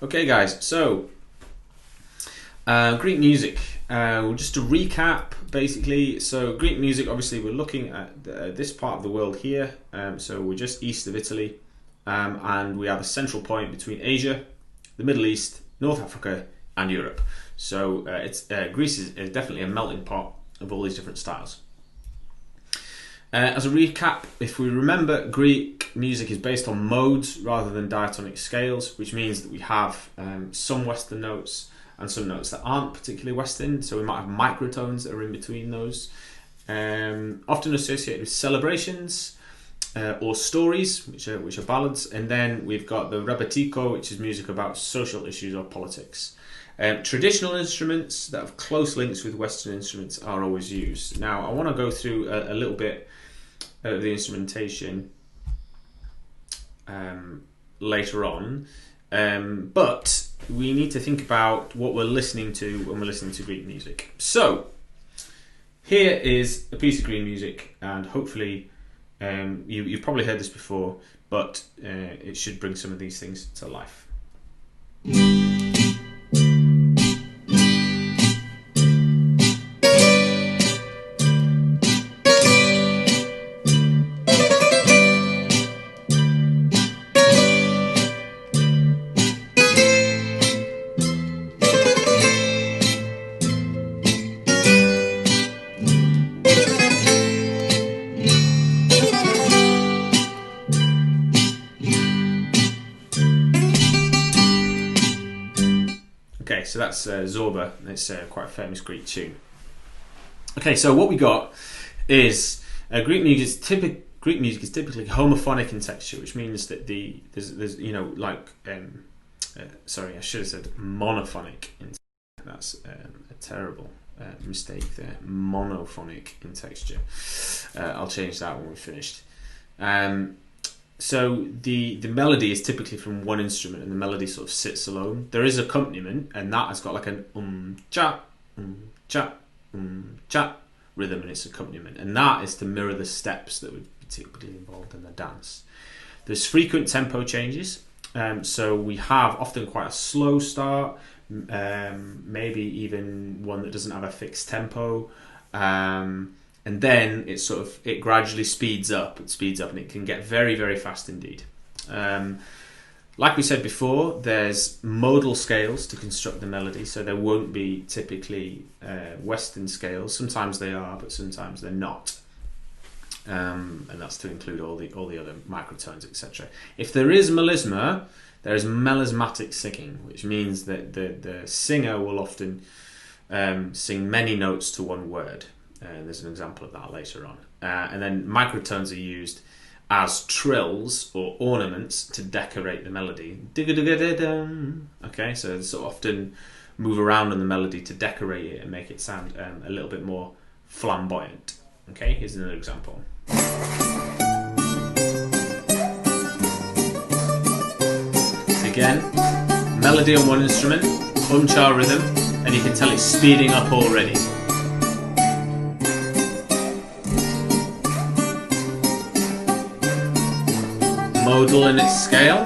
Okay, guys, so Greek music. Just to recap, basically, so Greek music, obviously, we're looking at this part of the world here. So we're just east of Italy, and we have a central point between Asia, the Middle East, North Africa, and Europe. So Greece is definitely a melting pot of all these different styles. As a recap, if we remember, Greek music is based on modes rather than diatonic scales, which means that we have some Western notes and some notes that aren't particularly Western. So we might have microtones that are in between those, often associated with celebrations or stories, which are ballads. And then we've got the rebetiko, which is music about social issues or politics. Traditional instruments that have close links with Western instruments are always used. Now, I want to go through a little bit of the instrumentation later on, but we need to think about what we're listening to when we're listening to Greek music. So, here is a piece of Greek music, and hopefully you've probably heard this before, but it should bring some of these things to life. Okay, so that's Zorba. It's quite a famous Greek tune. Okay, so what we got is Greek music is typically homophonic in texture, which means that there's sorry, I should have said monophonic. That's a terrible mistake there. Monophonic in texture. I'll change that when we're finished. So the melody is typically from one instrument, and the melody sort of sits alone. There is accompaniment, and that has got like an cha cha cha rhythm in its accompaniment, and that is to mirror the steps that would be typically involved in the dance. There's frequent tempo changes, so we have often quite a slow start, maybe even one that doesn't have a fixed tempo. And then it gradually speeds up. It speeds up, and it can get very, very fast indeed. Like we said before, there's modal scales to construct the melody, so there won't be typically Western scales. Sometimes they are, but sometimes they're not. And that's to include all the other microtones, etc. If there is melisma, there is melismatic singing, which means that the singer will often sing many notes to one word. There's an example of that later on. And then microtones are used as trills or ornaments to decorate the melody. Okay, so they sort of often move around on the melody to decorate it and make it sound a little bit more flamboyant. Okay, here's another example. Again, melody on one instrument, umchar rhythm, and you can tell it's speeding up already. Modal in its scale.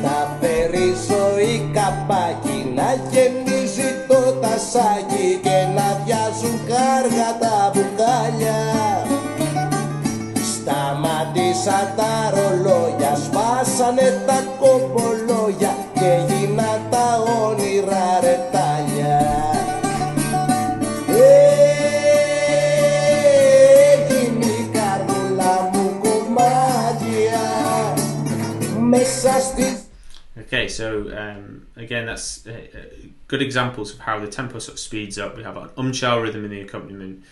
Να φέρει ζωή καπάκι, να γεμίζει το τασάκι και να βιάζουν κάργα τα μπουκάλια. Σταματήσαν τα ρολόγια, σπάσανε τα κομπολόγια και έγιναν τα όνειρα ρετάλια. Okay, so again, that's good examples of how the tempo sort of speeds up. We have an umchal rhythm in the accompaniment,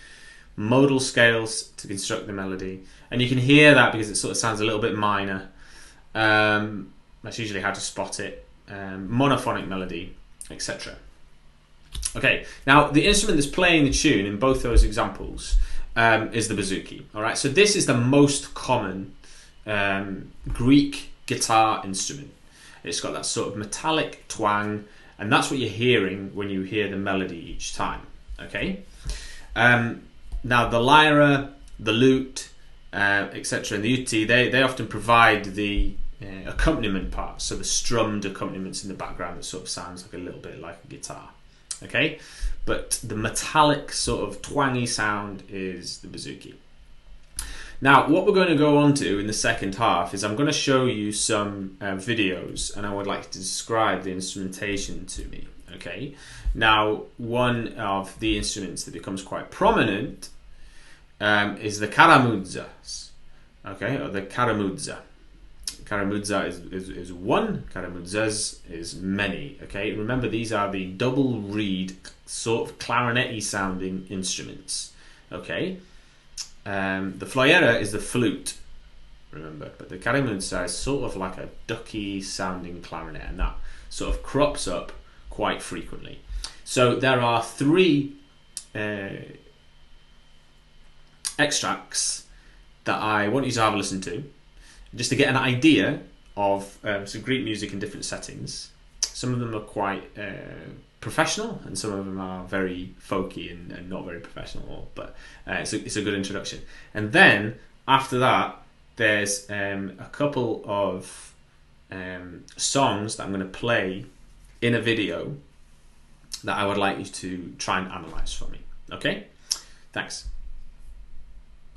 modal scales to construct the melody, and you can hear that because it sort of sounds a little bit minor. That's usually how to spot it. Monophonic melody, etc. Okay, now the instrument that's playing the tune in both those examples is the bouzouki. All right, so this is the most common Greek guitar instrument. It's got that sort of metallic twang, and that's what you're hearing when you hear the melody each time. Okay. Now the lyra, the lute, etc., and the uti, they often provide the accompaniment parts, so the strummed accompaniments in the background that sort of sounds like a little bit like a guitar. Okay, but the metallic sort of twangy sound is the bouzouki. Now, what we're going to go on to in the second half is I'm going to show you some videos, and I would like to describe the instrumentation to me. Okay, now one of the instruments that becomes quite prominent is the karamuzas. Okay, or the karamuzza. Karamuzza is one, karamuzas is many. Okay, remember these are the double reed sort of clarinet-y sounding instruments. Okay. The flauera is the flute, remember, but the karamuzza is sort of like a ducky sounding clarinet, and that sort of crops up quite frequently. So there are 3 extracts that I want you to have a listen to, just to get an idea of some Greek music in different settings. Some of them are quite professional, and some of them are very folky and not very professional, but it's a good introduction. And then after that, there's a couple of songs that I'm going to play in a video that I would like you to try and analyze for me. Okay? Thanks.